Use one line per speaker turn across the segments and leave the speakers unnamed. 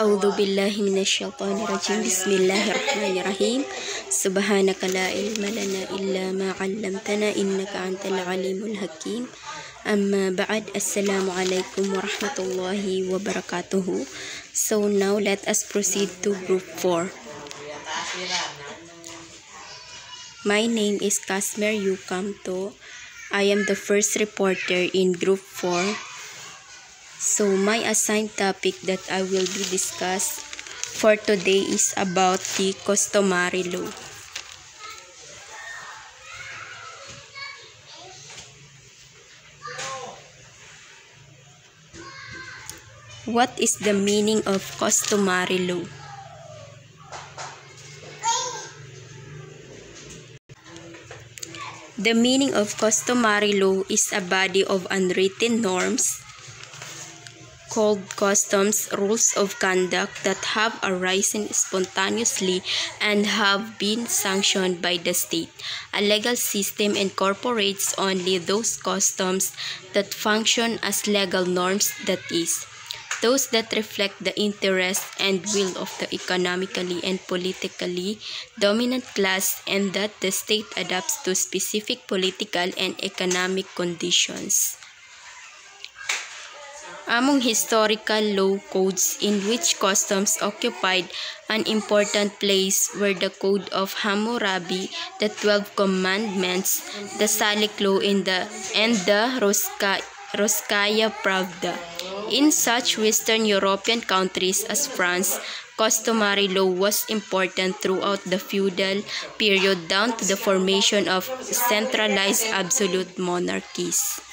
A'udzu billahi minasyaitonir rajim. Bismillahirrahmanirrahim. Subhanaka la ilma lana illa ma 'allamtana innaka antal alimul hakim. Amma ba'd. Assalamu alaikum warahmatullahi wabarakatuh. So now let us proceed to group 4. My name is Kasmer Yukamto. I am the first reporter in group 4. So my assigned topic that I will be discussed for today is about the customary law. What is the meaning of customary law? The meaning of customary law is a body of unwritten norms called customs, rules of conduct that have arisen spontaneously and have been sanctioned by the state. A legal system incorporates only those customs that function as legal norms, that is, those that reflect the interests and will of the economically and politically dominant class, and that the state adapts to specific political and economic conditions. Among historical law codes in which customs occupied an important place were the Code of Hammurabi, the 12 Commandments, the Salic Law, and the Roskaya Pravda. In such Western European countries as France, customary law was important throughout the feudal period down to the formation of centralized absolute monarchies.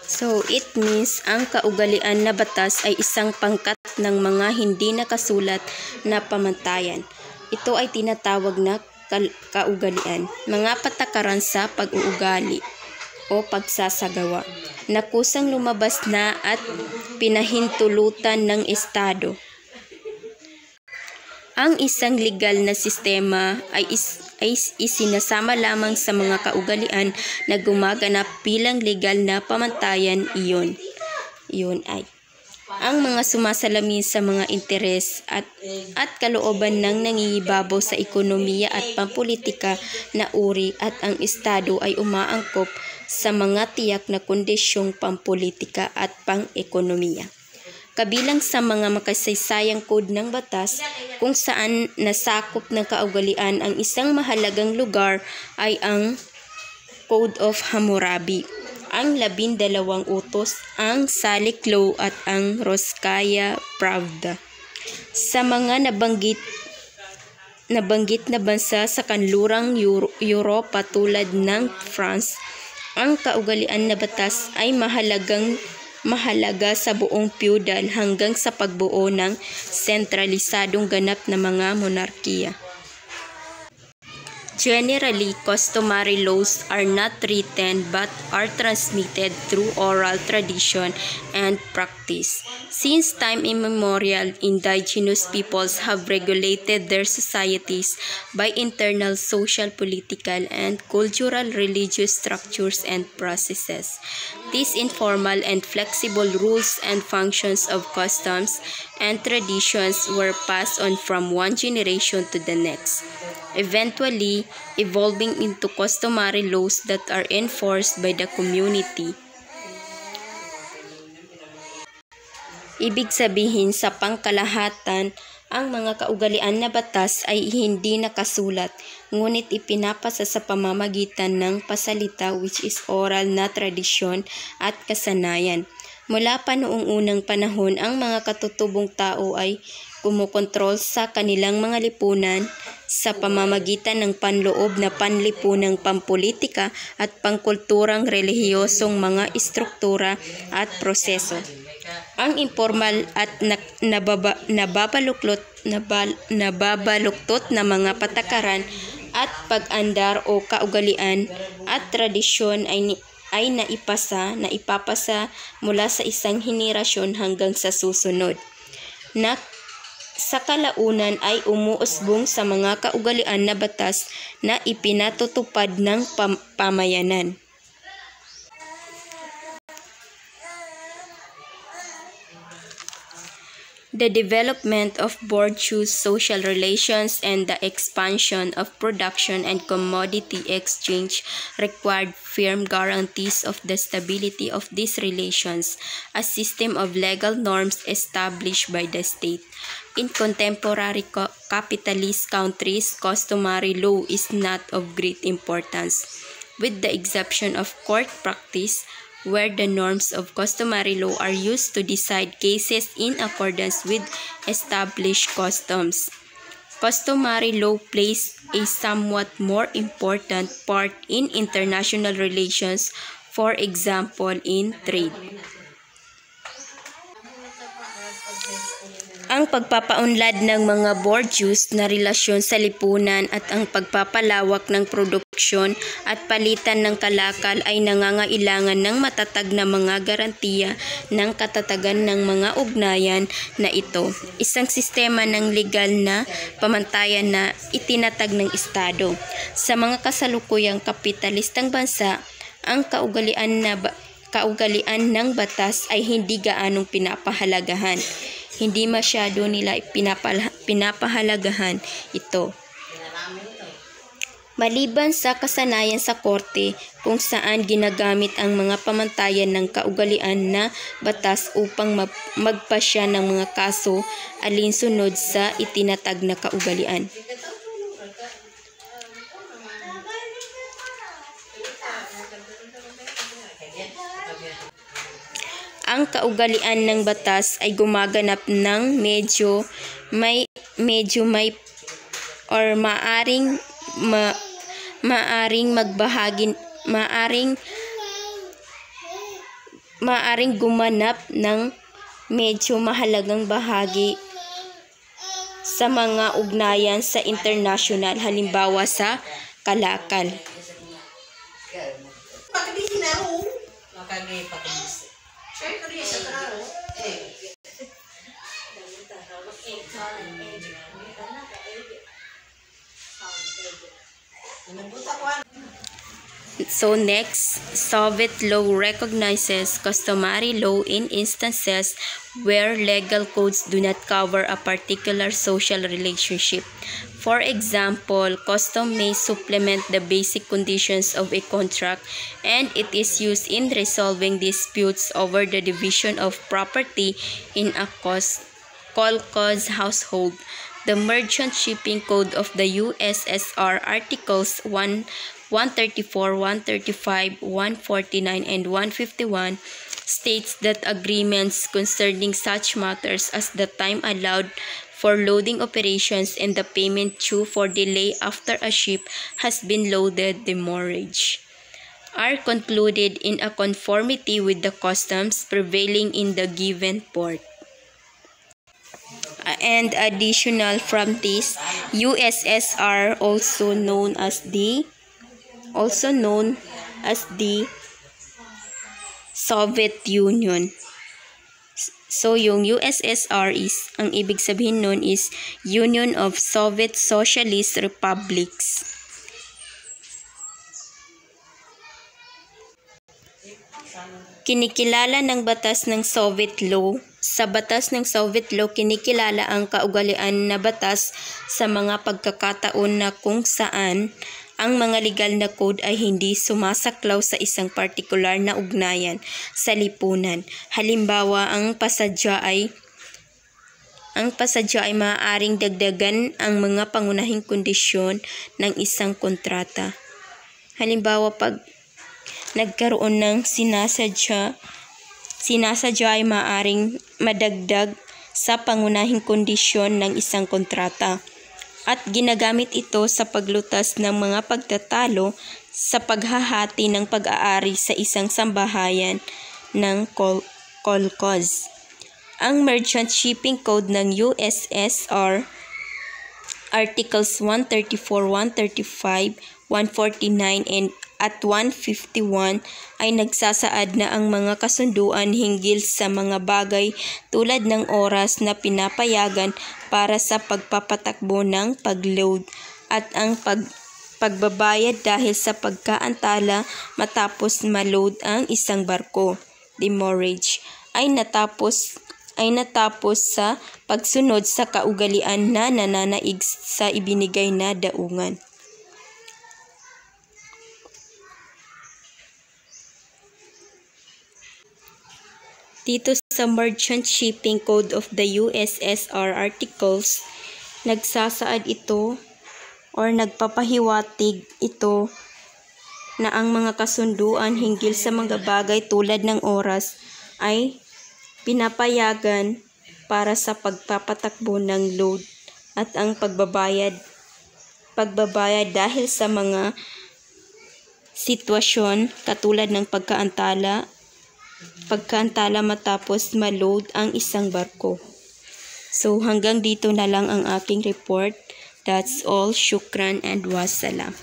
So, it means ang kaugalian na batas ay isang pangkat ng mga hindi nakasulat na pamantayan. Ito ay tinatawag na kaugalian, mga patakaran sa pag-uugali o pagsasagawa, na kusang lumabas na at pinahintulutan ng Estado. Ang isang legal na sistema ay isinasama lamang sa mga kaugalian na gumaganap bilang legal na pamantayan. Iyon ay ang mga sumasalamin sa mga interes at kalooban ng nangingibabaw sa ekonomiya at pampolitika na uri, at ang Estado ay umaangkop sa mga tiyak na kondisyong pampolitika at pang-ekonomiya. Kabilang sa mga makasaysayang code ng batas kung saan nasakop ng kaugalian ang isang mahalagang lugar ay ang Code of Hammurabi, ang 12 utos, ang Salic Law at ang Roskaya Pravda. Sa mga nabanggit na bansa sa kanlurang Europa tulad ng France, ang kaugalian na batas ay mahalaga sa buong feudal hanggang sa pagbuo ng sentralisadong ganap na mga monarkiya. Generally, customary laws are not written but are transmitted through oral tradition and practice. Since time immemorial, indigenous peoples have regulated their societies by internal social, political, and cultural religious structures and processes. These informal and flexible rules and functions of customs and traditions were passed on from one generation to the next, eventually evolving into customary laws that are enforced by the community. Ibig sabihin, sa pangkalahatan, ang mga kaugalian na batas ay hindi nakasulat, ngunit ipinapasa sa pamamagitan ng pasalita, which is oral na tradisyon at kasanayan. Mula pa noong unang panahon, ang mga katutubong tao ay kumukontrol sa kanilang mga lipunan sa pamamagitan ng panloob na panlipunang pampolitika at pangkulturang relihiyosong mga istruktura at proseso. Ang informal at nababaluktot na mga patakaran at pag-andar o kaugalian at tradisyon ay naipapasa mula sa isang henerasyon hanggang sa susunod, na sa kalaunan ay umuusbong sa mga kaugalian na batas na ipinatutupad ng pamayanan. The development of bourgeois social relations and the expansion of production and commodity exchange required firm guarantees of the stability of these relations, a system of legal norms established by the state. In contemporary capitalist countries, customary law is not of great importance, with the exception of court practice, where the norms of customary law are used to decide cases in accordance with established customs. Customary law plays a somewhat more important part in international relations, for example, in trade. Ang pagpapaunlad ng mga bourgeois na relasyon sa lipunan at ang pagpapalawak ng produksyon at palitan ng kalakal ay nangangailangan ng matatag na mga garantiya ng katatagan ng mga ugnayan na ito. Isang sistema ng legal na pamantayan na itinatag ng Estado. Sa mga kasalukuyang kapitalistang bansa, ang kaugalian ng batas ay hindi gaanong pinapahalagahan. Hindi masyado nila pinapahalagahan ito. Maliban sa kasanayan sa korte kung saan ginagamit ang mga pamantayan ng kaugalian na batas upang magpasya ng mga kaso alinsunod sa itinatag na kaugalian. Ang kaugalian ng batas ay gumaganap ng medyo may or maaring gumanap ng medyo mahalagang bahagi sa mga ugnayan sa internasyonal, halimbawa sa kalakal. So next, Soviet law recognizes customary law in instances where legal codes do not cover a particular social relationship. For example, custom may supplement the basic conditions of a contract, and it is used in resolving disputes over the division of property in a kolkhoz household. The Merchant Shipping Code of the USSR, Articles 134, 135, 149, and 151 states that agreements concerning such matters as the time allowed for loading operations and the payment due for delay after a ship has been loaded, demurrage, are concluded in a conformity with the customs prevailing in the given port. And additional from this, USSR, also known as the Soviet Union. So yung USSR is, ang ibig sabihin nun is Union of Soviet Socialist Republics. Kinikilala ng batas ng Soviet law. Sa batas ng Soviet law, kinikilala ang kaugalian na batas sa mga pagkakataon na kung saan ang mga legal na code ay hindi sumasaklaw sa isang partikular na ugnayan sa lipunan. Halimbawa, ang pasadya ay maaaring dagdagan ang mga pangunahing kondisyon ng isang kontrata. Halimbawa, pag nagkaroon ng sinasadya ay maaaring madagdag sa pangunahing kondisyon ng isang kontrata. At ginagamit ito sa paglutas ng mga pagtatalo sa paghahati ng pag-aari sa isang sambahayan ng kolkhoz. Ang Merchant Shipping Code ng USSR, Articles 134, 135, 149, at 151 ay nagsasaad na ang mga kasunduan hinggil sa mga bagay tulad ng oras na pinapayagan para sa pagpapatakbo ng pagload at ang pagbabayad dahil sa pagkaantala matapos maload ang isang barko, demurrage, ay natapos ay natapos sa pagsunod sa kaugalian na nananaig sa ibinigay na daungan. Dito sa Merchant Shipping Code of the USSR Articles, nagsasaad ito or nagpapahiwatig ito na ang mga kasunduan hinggil sa mga bagay tulad ng oras ay pinapayagan para sa pagpapatakbo ng load at ang pagbabayad dahil sa mga sitwasyon katulad ng pagkaantala matapos ma-load ang isang barko. So hanggang dito na lang ang aking report. That's all. Shukran and wassalam.